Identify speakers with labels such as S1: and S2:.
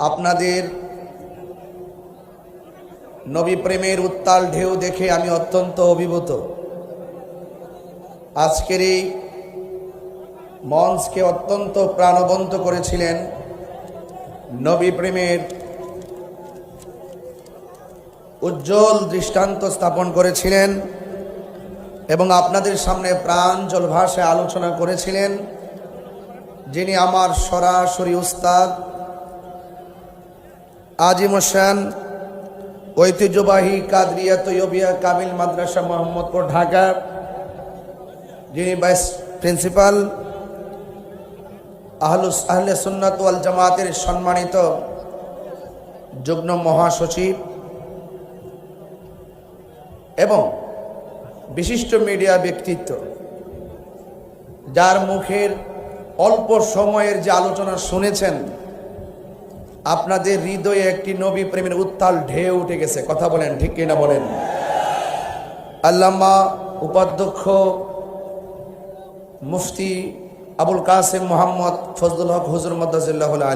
S1: আপনাদের নবী প্রেমের উত্তাল ঢেউ দেখে আমি অত্যন্ত অভিভূত। আজকের এই মঞ্চকে অত্যন্ত প্রাণবন্ত করেছিলেন, নবী প্রেমের উজ্জ্বল দৃষ্টান্ত স্থাপন করেছিলেন এবং আপনাদের সামনে প্রাঞ্জল ভাষায় আলোচনা করেছিলেন যিনি আমার সরাসরি উস্তাদ, আজিম হোসেন, ঐতিহ্যবাহী কাদরিয়া তৈয়বিয়া কামিল মাদ্রাসা মোহাম্মদপুর, ঢাকা, যিনি ভাইস প্রিন্সিপাল, আহলে সুন্নাত ওয়াল জামাতের সম্মানিত যুগ্ম মহাসচিব এবং বিশিষ্ট মিডিয়া ব্যক্তিত্ব, যার মুখের অল্প সময়ের যে আলোচনা শুনেছেন, আপনাদের হৃদয়ে একটি নবী প্রেমের উত্তাল ঢেউ উঠে গেছে। কথা বলেন, ঠিক কিনা বলেন? আল্লামা উপাধ্যক্ষ মুফতি আবুল কাসেম মোহাম্মদ ফজলুল হক হুজুর মাদ্দাজিল্লাহুল আলী